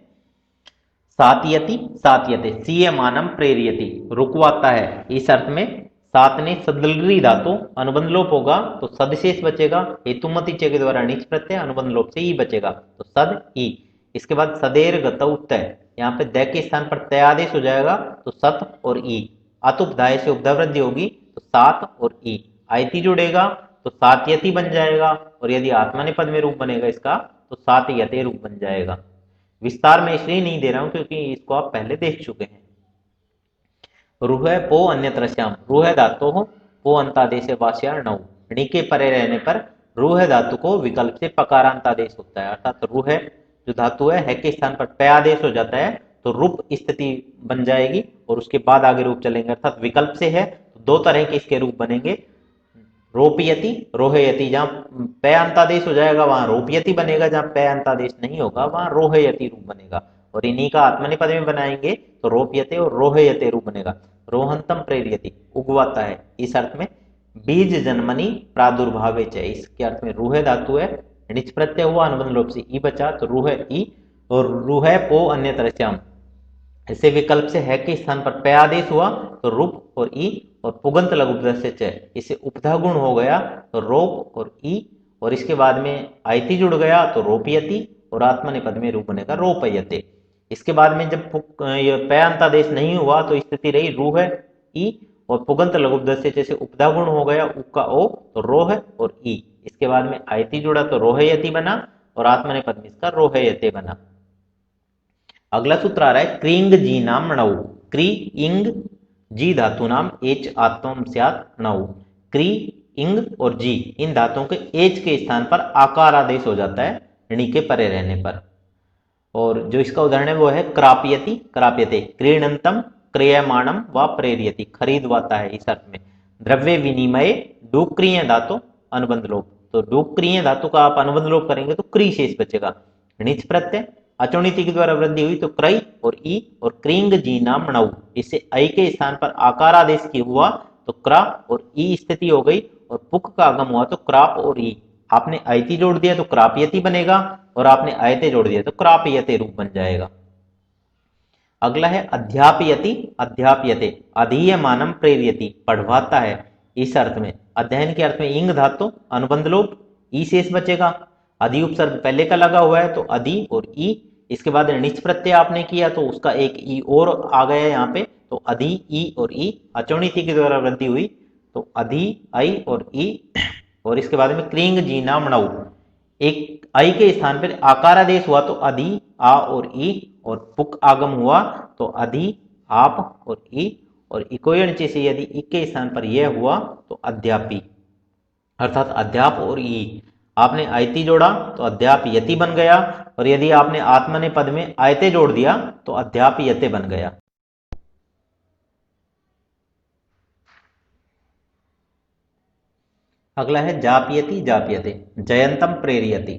सात्यति सात्यते, सीयमानम प्रेरियति, रुकवाता है, इस अर्थ में सात ने सदलरी धातु, अनुबंध लोप होगा तो सदशेष बचेगा, हेतुमति चे के द्वारा नीच प्रत्यय, अनुबंध लोप से ई बचेगा, तो सद ई। इसके बाद सदेर गतौ तय, यहाँ पे द के स्थान पर तय आदेश हो जाएगा तो सत और ई, अतुपधाय से उपधा वृद्धि होगी तो सात और ई, आयति जुड़ेगा तो सात्यति बन जाएगा, और यदि आत्मनेपद में रूप बनेगा इसका तो सात्यते रूप बन जाएगा। विस्तार में इसलिए नहीं दे रहा हूं क्योंकि इसको आप पहले देख चुके हैं। रूह पो अन्यत्र श्याम, रूह धातु हो पो अंतादेश वास्यार नौ, णी के परे रहने पर रूह धातु को विकल्प से पकारांतादेश होता है, अर्थात रूह जो धातु है के स्थान पर पे आदेश हो जाता है तो रूप स्थिति बन जाएगी, और उसके बाद आगे रूप चलेंगे, अर्थात विकल्प से है तो दो तरह के इसके रूप बनेंगे, रोपयति रोहयति, जहां पे अंतादेश हो जाएगा वहां रोपयति बनेगा, जहां पे अंतादेश नहीं होगा वहां रोहयति रूप बनेगा। और इन्हीं का आत्मनेपद में बनाएंगे तो रोपयते और रोहयते रूप बनेगा। रोहंतम प्रेरयति, उगवाता है, इस अर्थ में। बीज जन्मनि प्रादुर्भावे च, इसके अर्थ में रूह धातु है, णिच प्रत्यय हुआ, अनुबंध लोप से ई बचा तो रूह ई, और रूह पो अन्य तरह से हम, ऐसे विकल्प से है के स्थान पर पे आदेश हुआ तो रूप और ई, और पुगंत लघु से च, इसे उपधा गुण हो गया तो रोप और ई, और इसके बाद में आयति जुड़ गया तो रोपयति, और आत्मनेपद में रूप बनेगा रोपयते। इसके बाद में जब पे अंतादेश नहीं हुआ तो स्थिति रही रूह ई, और पुगंत लघु से जैसे उपधा गुण हो गया उ का ओ तो रोह और ई, इसके बाद में आयति जुड़ा तो रोहयति बना, और आत्मनेपद में इसका रोहयते बना। अगला सूत्र आ रहा है क्रींग जी नाम णौ, क्री इंग जी धातु नाम एच आत्म स्यात् णौ। क्री इंग और जी इन धातुओं के एच के स्थान पर आकार आदेश हो जाता है णी के परे रहने पर। और जो इसका उदाहरण है वो है क्राप्यति क्राप्यते, क्रीणंतम क्रियमाणम व प्रेरियति, खरीदवाता है इस अर्थ में। द्रव्य विनिमय डुक्रिय धातु अनुबंध लोप, तो डुक्रिय धातु का आप अनुबंध लोप करेंगे तो क्री शेष बचेगा। णिच प्रत्यय अचोणिति के द्वारा वृद्धि हुई तो क्रय और ई, और क्रींग जी नाम णौ, इससे आई के स्थान पर आकार आदेश की हुआ तो क्रा और ई स्थिति हो गई, और पुक का आगम हुआ तो क्राप और ई। आपने आयति जोड़ दिया तो क्रापयति बनेगा, और आपने आयते जोड़ दिया तो क्रापयते रूप बन जाएगा। अगला है अध्यापयति अध्याप्यते, अधीयमानम प्रेरयति, पढ़वाता है इस अर्थ में। अध्ययन के अर्थ में इंग धातु अनुबंध लोप, ई शेष बचेगा। अधि उपसर्ग पहले का लगा हुआ है तो अधि और ई, इसके बाद णिच प्रत्यय आपने किया तो उसका एक ई और आ गया यहाँ पे, तो अधि ई और ई, अचोणिति के द्वारा वृद्धि हुई तो अधि आई और ई, और इसके बाद में क्रींग जी नाम णौ, एक आई के स्थान पर आकार आदेश हुआ तो अधि आ और ई, और पुक आगम हुआ तो अधि आप और ई, और इकोयण से यदि ई के स्थान पर यह हुआ तो अध्यापी, अर्थात अध्याप और ई। आपने आयति जोड़ा तो अध्याप यति बन गया, और यदि आपने आत्मने पद में आयते जोड़ दिया तो अध्याप यते बन गया। अगला है जापयति जाप्यते, जयंतम प्रेरयति,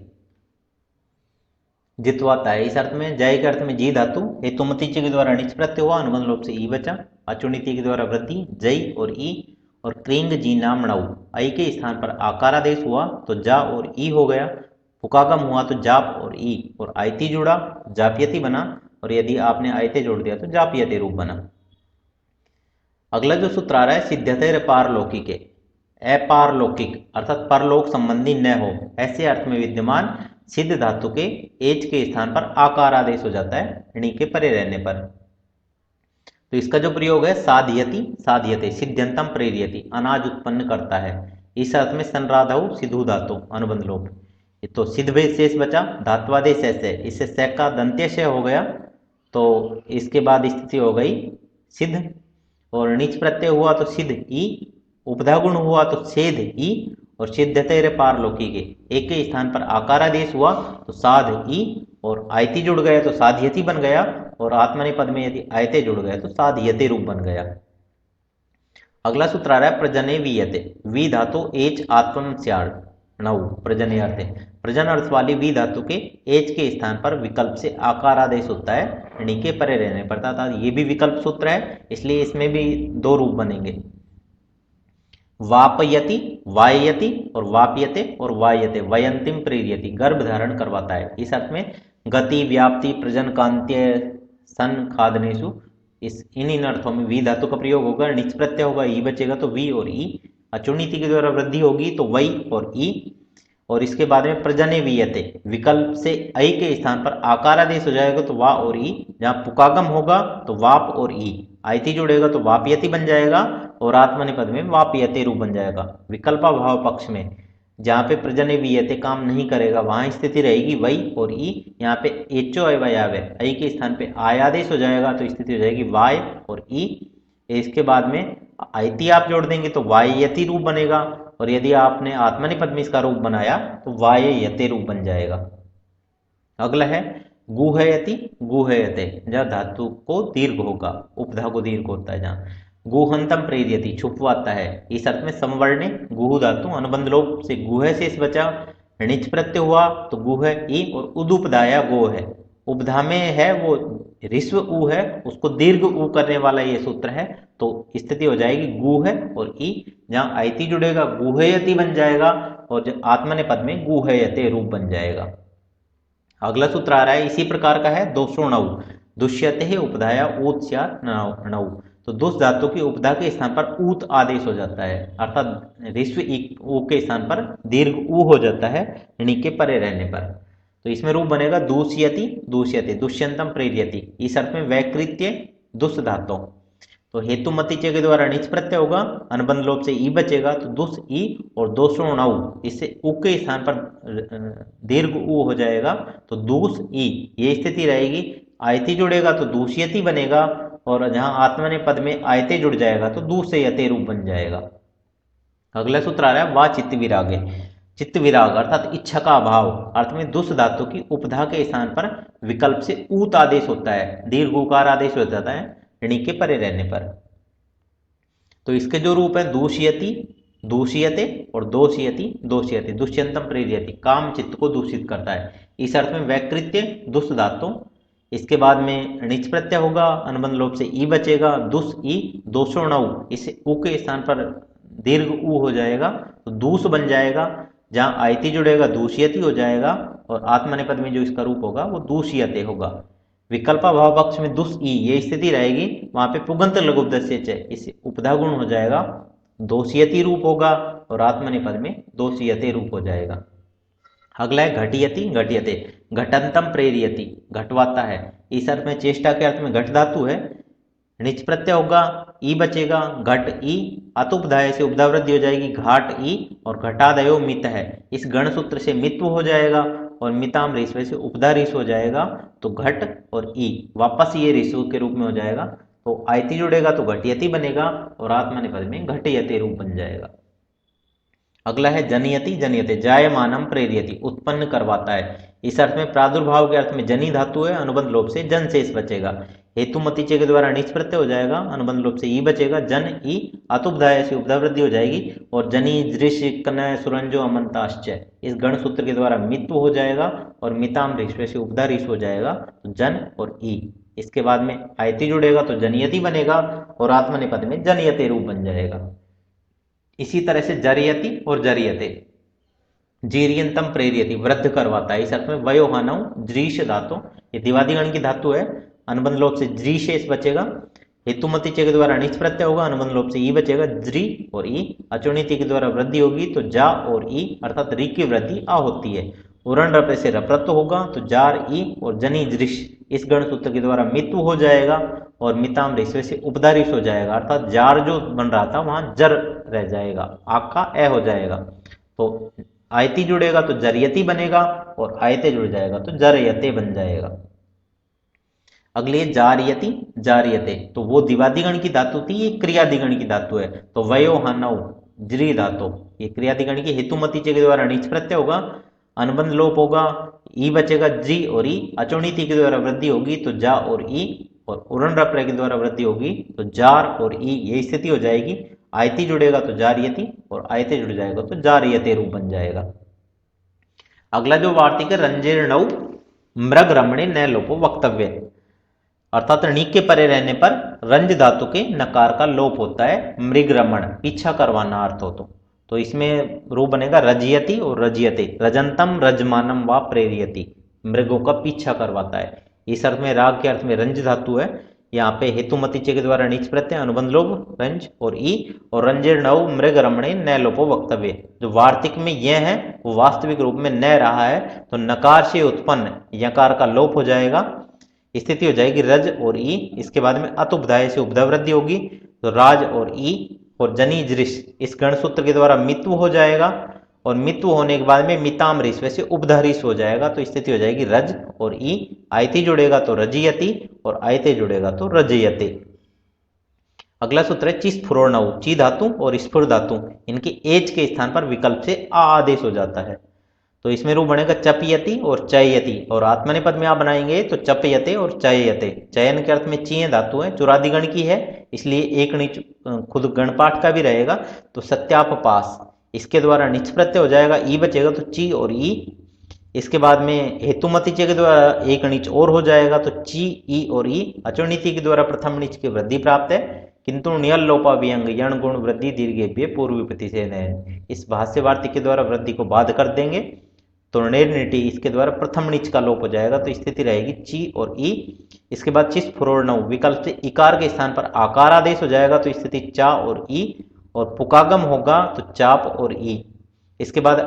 जितवाता है इस अर्थ में। जय के अर्थ में जी धातु हेतुमति के द्वारा णिच प्रत्यय हुआ, अनुबंध लोप से ई बचा, अचुणिति के द्वारा वृद्धि जय और ई, और क्रींग जी नाम णौ, आई के स्थान पर आकार आदेश हुआ तो जा और ई हो गया, पुकागम हुआ तो जाप और ई, और आयति जुड़ा जाप्यति बना, और यदि आपने आयते जोड़ दिया तो जाप्यते रूप बना। अगला जो सूत्र आ रहा है सिद्ध्यते पारलौकिके, अपारलौकिक अर्थात परलोक संबंधी न हो, ऐसे अर्थ में विद्यमान सिद्ध धातु के एच के स्थान पर आकार आदेश हो जाता है णी के परे रहने पर। तो इसका जो प्रयोग है साध्यति साध्यते, सिद्ध्यंतम प्रेरयति, अनाज उत्पन्न करता है, इस अर्थ में संराधव सिद्धू धातु अनुबंध लोप। तो सिद्ध भेद शेष बचा, धात्वादेश ऐसे, इससे से का दंत्यशय हो गया, तो इसके बाद स्थिति हो गई सिद्ध, और णिच प्रत्यय हुआ तो सिद्ध ई, उपधा गुण हुआ तो सेध ई, और सिद्धते पारलौकी के एक के स्थान पर आकार आदेश हुआ तो साध ई, और आयति जुड़ गया तो साध्यति बन गया, और आत्मने पद में यदि आयते जुड़ गए तो साध्यते रूप बन गया। अगला सूत्र आ रहा है प्रजने वीयते, वी धातु एच आत्म स्याड़ णौ, प्रजने अर्थ, प्रजन अर्थ वाली वी धातु के एच के स्थान पर विकल्प से आकार आदेश होता है णी के परे रहने पर, अर्थात ये भी विकल्प सूत्र है, इसलिए इसमें भी दो रूप बनेंगे, वापयति वाययति और वाप्यते और वायते, वयंतिम प्रेरयति, गर्भ धारण करवाता है, इस अर्थ में गति व्याप्ति प्रजन कांत्य सन खादनेशु, इस इन अर्थों में वी धातु का प्रयोग होगा, णिच प्रत्यय होगा ई बचेगा तो वी और ई, अचुणिति के द्वारा वृद्धि होगी तो वई और ई, और इसके बाद में प्रजने वीयते, विकल्प से आई के स्थान पर आकार आदेश हो जाएगा तो वा और ई, जहां पुकागम होगा तो वाप और ई, आयति जुड़ेगा तो वापयति बन जाएगा, और आत्मनिपद में वापयते रूप बन जाएगा। विकल्पा भाव पक्ष में जहां पे प्रजने वीयते काम नहीं करेगा वहां स्थिति रहेगी वई और ई, यहाँ पे एचो अवयाव है, आई के स्थान पे आयादेश हो जाएगा तो स्थिति हो जाएगी वाय और ई, इसके बाद में आयति आप जोड़ देंगे तो वाययति रूप बनेगा, और यदि आपने आत्मनिपद में इसका रूप बनाया तो वाययते रूप बन जाएगा। अगला है गुहयति गुहयते, जहाँ धातु को दीर्घ होगा, उपधा को दीर्घ होता है जहाँ, गुहंतम प्रेरयति छुपवाता है। इस अर्थ में समवर्णे गुह धातु अनुबंध लोप से गुह शेष बचा, णिच प्रत्यय हुआ तो गुह ई और उदुपदाया गो है। उपधा में है वो ऋस्व उ है, उसको दीर्घ उ करने वाला ये सूत्र है, तो स्थिति हो जाएगी गुह और ई, जहां आयति जुड़ेगा गुहयति बन जाएगा और जो आत्मनेपद में गुहयते रूप बन जाएगा। अगला सूत्र आ रहा है इसी प्रकार का है, दोषो नौ दुष्यते है उपधाया ऊत स्यात् नौ। तो दुष्ट धातु की उपधा के स्थान पर ऊत आदेश हो जाता है, अर्थात ऋस्व ऊ के स्थान पर दीर्घ ऊ हो जाता है ऋणी के परे रहने पर। तो इसमें रूप बनेगा दूष्यति दूष्यते दुष्यंतम प्रेरयति। इस अर्थ में वैकृत्य दुष्ट धातु। तो हेतु मतिचे के द्वारा णिच प्रत्यय होगा, अनुबंध लोप से ई बचेगा तो दुष् ई और दोषो नौ, इससे उ के स्थान पर दीर्घ उ हो जाएगा तो दूस ई, ये स्थिति रहेगी। आयति जुड़ेगा तो दूष्यति बनेगा और जहां आत्मने पद में आयते जुड़ जाएगा तो दूसयते रूप बन जाएगा। अगला सूत्र आ रहा है वा चित्त विरागे। चित्त विराग अर्थात इच्छा का अभाव अर्थ में दुष्ट धातु की उपधा के स्थान पर विकल्प से ऊत आदेश होता है, दीर्घ उकार आदेश हो जाता है ऋणी के परे रहने पर। तो इसके जो रूप है दूषयति दूषयते और दोषयति दोषयते दुष्यंतम प्रेरयति, काम चित्त को दूषित करता है। इस अर्थ में वैकृत्य दुष्ट धातु, इसके बाद में णिच प्रत्यय होगा, अनुबंध लोप से ई बचेगा, दुस ई दोषो नौ, इसे उ के स्थान पर दीर्घ उ हो जाएगा तो दूस बन जाएगा, जहां आयति जुड़ेगा दूषयति हो जाएगा और आत्मनेपद में जो इसका रूप होगा वो दूषयते होगा। विकल्पाभाव पक्ष में दुस ई ये स्थिति रहेगी, वहां पे पुगंत लघुपदस्य च, इससे उपधा गुण हो जाएगा, दोषयति रूप होगा और आत्मनेपद में दोषयते रूप हो जाएगा। अगला है घटियति घटियते घटंतम प्रेरयति घटवाता है। इस अर्थ में चेष्टा के अर्थ में घट धातु है, णिच प्रत्यय होगा, ई बचेगा, घट ई अतुपधाय से उपधा वृद्धि हो जाएगी, घाट ई और घटादयो मित है, इस गण सूत्र से मित्व हो जाएगा और मिताम ऋस्व से उपधा ऋष हो जाएगा तो घट और ई वापस ये ऋषु के रूप में हो जाएगा। तो आयति जुड़ेगा तो घटियति बनेगा और आत्मनेपद में घटयते रूप बन जाएगा। अगला है जनयति जनयते जायमानम प्रेरयति उत्पन्न करवाता है। इस अर्थ में प्रादुर्भाव के अर्थ में जनी धातु है, अनुबंध लोप से जन शेष बचेगा, हेतु मतिचे के द्वारा णिच प्रत्यय हो जाएगा, अनुबंध लोप से ई बचेगा, जन ई अतुपधाय से उपधा वृद्धि हो जाएगी और जनी दृश्य कनय सुरंजो अमंताश्च, इस गण सूत्र के द्वारा मित्व हो जाएगा और मिताम ऋष्व से उपधा ऋष हो जाएगा तो जन और ई। इसके बाद में आयति जुड़ेगा तो जनयति बनेगा और आत्मनेपद में जनयते रूप बन जाएगा। इसी तरह से जरियति और जरियते जीरियंतम प्रेरयति वृद्ध करवाता है। इस अर्थ में वयोहानव दृश धातु, ये दिवादिगण की धातु है, अनुबंध लोप से द्रि शेष बचेगा, हेतुमति चे के द्वारा णिच प्रत्यय होगा, अनुबंध लोप से ई बचेगा, द्रि और ई अचुणिति के द्वारा वृद्धि होगी तो जा और ई अर्थात री की वृद्धि आ होती है। उरण रपय से रप्रत्व होगा तो जार ई और जनी दृश इस गण सूत्र के द्वारा मित्व हो जाएगा और मिताम ऋस्व से उपधा ऋष हो जाएगा, अर्थात जार जो बन रहा था वहां जर रह जाएगा, आका ए हो जाएगा। तो आयति जुड़ेगा तो जरियति बनेगा और आयते जुड़ जाएगा तो जरयते बन जाएगा। अगली जारियति जारियते, तो वो दिवादिगण की धातु थी, ये क्रियादिगण की धातु है। तो वयोहानव ज्री धातु, ये क्रियादिगण की हेतुमति के द्वारा णिच प्रत्यय होगा, अनुबंध लोप होगा, ई बचेगा, जी और ई अचुणिति के द्वारा वृद्धि होगी तो जा और ई और उरण रप्रय के द्वारा वृद्धि होगी तो जार और ई ये स्थिति हो जाएगी। आयति जुड़ेगा तो जारियति और आयते जुड़ जाएगा तो जारियते रूप बन जाएगा। अगला जो वार्तिक है रंजेर्णव मृग रमणे न लोपो वक्तव्य, अर्थात णी के परे रहने पर रंज धातु के नकार का लोप होता है, मृग रमण पीछा करवाना अर्थ हो तो इसमें रूप बनेगा रजयति और रजयते रजंतम रजमानम व प्रेरयति, मृगों का पीछा करवाता है। इस अर्थ में राग के अर्थ में रंज धातु है, यहाँ पे हेतुमति चे के द्वारा णिच प्रत्यय, अनुबंध लोप रंज और ई और रंजेर नव मृग रमणे न लोपो वक्तव्य, जो वार्तिक में यह है वो वास्तविक रूप में न रहा है तो नकार से उत्पन्न यकार का लोप हो जाएगा, स्थिति हो जाएगी रज और ई। इसके बाद में अतुपधाय से उपधा वृद्धि होगी तो राज और ई और जनी दृश इस गण सूत्र के द्वारा मित्व हो जाएगा और मित्व होने के बाद में मिताम ऋस्व से उपधा ऋष हो जाएगा तो स्थिति हो जाएगी रज और ई। आयति जुड़ेगा तो रजयति और आयते जुड़ेगा तो रजयते। अगला सूत्र है ची स्फुरणव, ची धातु और स्फुर धातु इनके एच के स्थान पर विकल्प से आ आदेश हो जाता है। तो इसमें रूप बनेगा चपयति और चययति और आत्मनेपद में आप बनाएंगे तो चपयते और चययते। चयन के अर्थ में चीय धातु है, चुरादिगण की है, इसलिए एक नीच खुद गणपाठ का भी रहेगा, तो सत्यापपास इसके द्वारा निच प्रत्यय हो जाएगा, ई बचेगा तो ची और ई। इसके बाद में हेतुमती चे के द्वारा एक नीच और हो जाएगा, तो ची ई और ई। अचोनीति के द्वारा प्रथम नीच की वृद्धि प्राप्त है, किंतु नियल लोपा व्यंग यण गुण वृद्धि दीर्घे पूर्व विपत्ति से नयन, इस भाष्य वार्तिक के द्वारा वृद्धि को बाध कर देंगे, तो निर्निटी इसके द्वारा प्रथम नीच का लोप हो जाएगा, तो स्थिति रहेगी ची और ई। इसके बाद चिस फुरोर्णव विकल्प से इकार के स्थान पर आकार आदेश हो जाएगा, तो स्थिति चा और ई, और पुकागम होगा तो चाप और ई। इसके बाद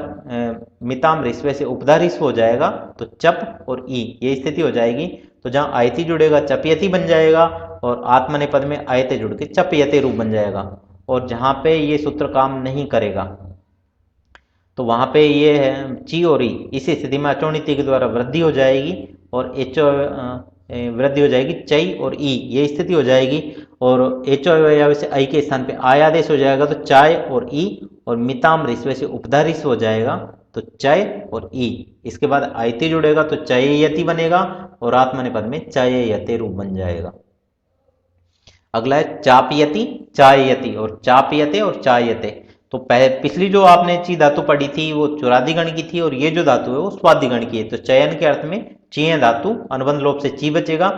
मिताम रिस्वे से उपधा रिस्व हो जाएगा, तो चप और ई, ये स्थिति हो जाएगी। तो जहां आयति जुड़ेगा चपयति बन जाएगा, और आत्मनेपद में आयते जुड़ के चपयते रूप बन जाएगा। और जहां पे ये सूत्र काम नहीं करेगा, तो वहां पे ये है ची और ई, इस स्थिति में अचोनिति के द्वारा वृद्धि हो जाएगी, और एच वृद्धि हो जाएगी चई और ई, ये स्थिति हो जाएगी। और एच से आई के स्थान पे आय आदेश हो जाएगा, तो चाय और ई, और मिताम रिस्वे से उपधा रिस्व हो जाएगा, तो चय और ई। इसके बाद आयति जुड़ेगा तो चययति बनेगा, और आत्मनेपद में चययते रूप बन जाएगा। अगला है चापयति, चाययति, और चापयते और चायते। तो पिछली जो आपने ची धातु पढ़ी थी वो चुरादी गण की थी, और ये जो धातु है वो स्वादि गण की है। तो चयन के अर्थ में चीय धातु, अनुबंध लोप से ची बचेगा,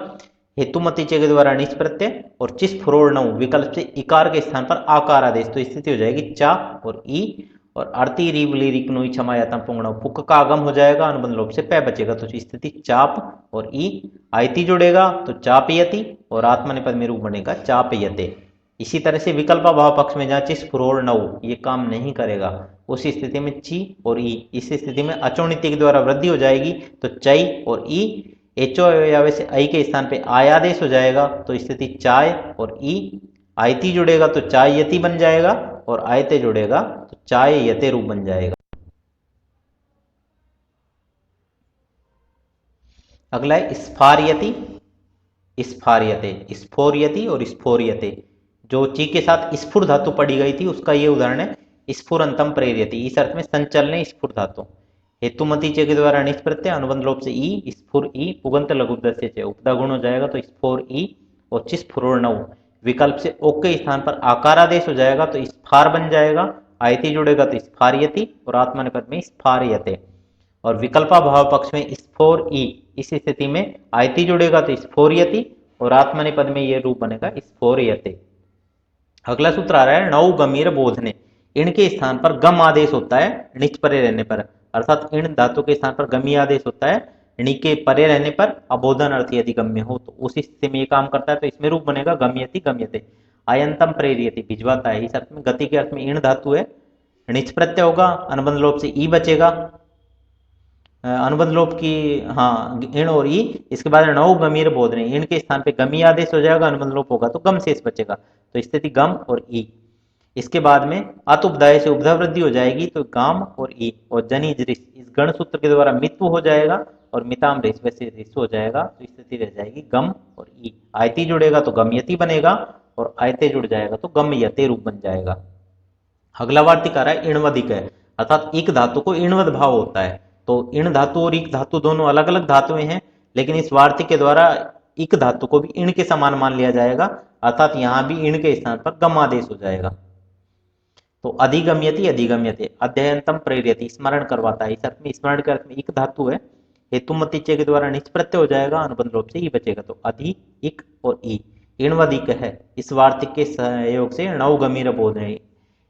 हेतुमती चे के द्वारा निच प्रत्यय, और चिस फुरोर्णव विकल्प से इकार के स्थान पर आकार आदेश, तो स्थिति हो जाएगी चा और ई। और आरती रीव लिरिक नुई क्षमायातम पुंगणव पुक का आगम हो जाएगा, अनुबंध लोप से पै बचेगा, तो स्थिति चाप और ई। आयति जुड़ेगा तो चापयति, और आत्मनेपद में रूप बनेगा चापयते। इसी तरह से विकल्प भाव पक्ष में जहाँ चिस फुरोर नव ये काम नहीं करेगा, उस स्थिति में ची और ई, इस स्थिति में अचोनिति के द्वारा वृद्धि हो जाएगी, तो चई और ई। एचो अव्यय से आई के स्थान पे आयादेश हो जाएगा, तो स्थिति चाय और ई। आयति जुड़ेगा तो चाय यति बन जाएगा, और आयते जुड़ेगा तो चाय यते रूप बन जाएगा। अगला है स्फार्यति, स्फार्यते, स्फोर्यति और स्फोर्यते। जो ची के साथ स्फुर धातु पड़ी गई थी उसका ये उदाहरण है, स्फुरंतम प्रेर्यति, इस अर्थ में संचलने स्फुर धातु। हेतुमती चे के द्वारा निच प्रत्यय, अनुबंध लोप से ई, स्फुर ई, पुगंत लघुदस्य चे, उपदा गुण हो जाएगा, तो स्फोर ई। और चिस फुरोर्णव विकल्प से ओ के स्थान पर आकार आदेश हो जाएगा, तो स्फार बन जाएगा। आयति जुड़ेगा तो स्फार्यति, और आत्मनेपद में स्फार्यते। और विकल्पा भाव पक्ष में स्फोर ई, इस स्थिति में आयति जुड़ेगा तो स्फोर्यति, और आत्मनेपद में ये रूप बनेगा स्फोर्यते। अगला सूत्र आ रहा है नौ गमीर बोधने, इण के स्थान पर गम आदेश होता है णिच परे रहने पर, अर्थात इण धातु के स्थान पर गमी आदेश होता है णी के परे रहने पर, अबोधन अर्थ यदि गम्य हो तो उस स्थिति में ये काम करता है, तो इसमें रूप बनेगा गम्यति गम्यते। आयंतम प्रेरियति भिजवाता है, इस अर्थ में गति के अर्थ में इण धातु है, णिच प्रत्यय होगा, अनुबंध लोप से ई बचेगा, अनुबंध लोप की हाँ इण और ई। इसके बाद नौ गमीर बोधने, इण के स्थान पे गमी आदेश हो जाएगा, अनुबंध लोप होगा तो गम शेष बचेगा, तो स्थिति गम और ई। इसके बाद में अत उपदाय से उपधा वृद्धि हो जाएगी, तो गाम और ई। और जनिज रिस इस गण सूत्र के द्वारा मित्व हो जाएगा, और मिताम रिस वैसे रिस हो जाएगा, तो स्थिति रह जाएगी गम और ई। आयति जुड़ेगा तो गमयति बनेगा, और आयते जुड़ जाएगा तो गमयते रूप बन जाएगा। अगला वार्तिक आ रहा है इणवदिक है, अर्थात इक धातु को इणवद भाव होता है। तो इण धातु और इक धातु दोनों अलग अलग धातुएं हैं, लेकिन इस वार्तिक के द्वारा इक धातु को भी इण के समान मान लिया जाएगा, अर्थात यहां भी इण के स्थान पर गम आदेश हो जाएगा। तो अधिगम्यति अधिगम्यते, अध्ययनतम प्रेर्यति, स्मरण करवाता है, इस अर्थ में स्मरण के अर्थ में इक धातु है, हेतुमती चे के द्वारा निच प्रत्यय हो जाएगा, अनुबंध रूप से ई बचेगा, तो अधि इक और ई इणवदिक है। इस वार्तिक के सहयोग से नौ गमीर बोध है,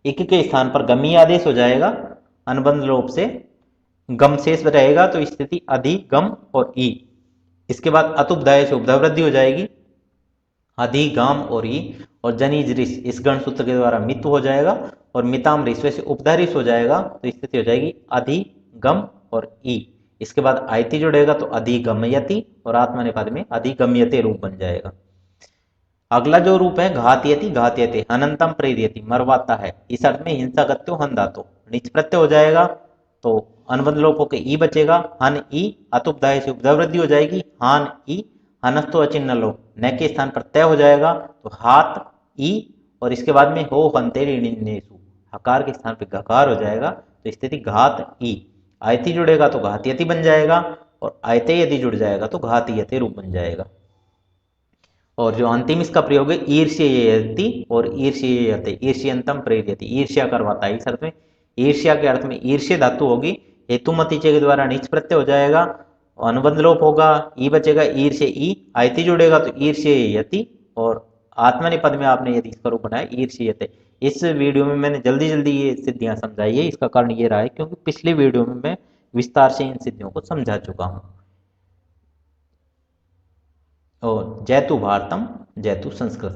इक के स्थान पर गमी आदेश हो जाएगा, अनुबंध लोप से गम शेष रहेगा, तो स्थिति अधि गम और ई। इसके बाद अतुपदाय से उपधा वृद्धि हो जाएगी, अधि गाम और ई। और जनिज रिस इस गण सूत्र के द्वारा मित्व हो जाएगा, और मिताम रिस से उपधा रिस हो जाएगा, तो स्थिति हो जाएगी अधि गम और ई। इसके बाद आयति जुड़ेगा तो अधिगमयति, और आत्मनेपद में अधिगम्यते रूप बन जाएगा। अगला जो रूप है घातयति घातयते, अनंतम प्रेर्यति, मरवाता है, इस अर्थ में हिंसागत्यो हन धातु, निच प्रत्यय हो जाएगा, तो अनुबंध लोप होकर ई बचेगा, हन ई। अतुपदाय से उपधा वृद्धि हो जाएगी, हान ई। हनस्तो अचिन्ह लो, न के स्थान पर तय हो जाएगा, तो हाथ ई। और इसके बाद में हो हंतेरी निन्नेसु, हकार के स्थान पर गकार हो जाएगा, तो स्थिति घात ई। आयति जुड़ेगा तो घातयति बन जाएगा, और आयते यदि जुड़ जाएगा तो घातयते रूप बन जाएगा। और जो अंतिम इसका प्रयोग है ईर्ष्येयति और ईर्ष्येयते, ईर्ष्यंतम प्रेरयति, ईर्ष्या करवाता है। इस अर्थ में ईर्ष्या के अर्थ में ईर्ष्य धातु होगी, हेतुमती चे के द्वारा नीच प्रत्यय हो जाएगा, अनुबंध लोप होगा, ई बचेगा, ईर्ष्य ई, आयति जुड़ेगा तो ईर्ष्येयति, और आत्मनेपद में आपने यदि इसका रूप बनाया ईर्ष्यते। इस वीडियो में मैंने जल्दी जल्दी ये सिद्धियां समझाई है, इसका कारण ये रहा है क्योंकि पिछले वीडियो में मैं विस्तार से इन सिद्धियों को समझा चुका हूं। और जयतु भारतम जयतु संस्कृतम।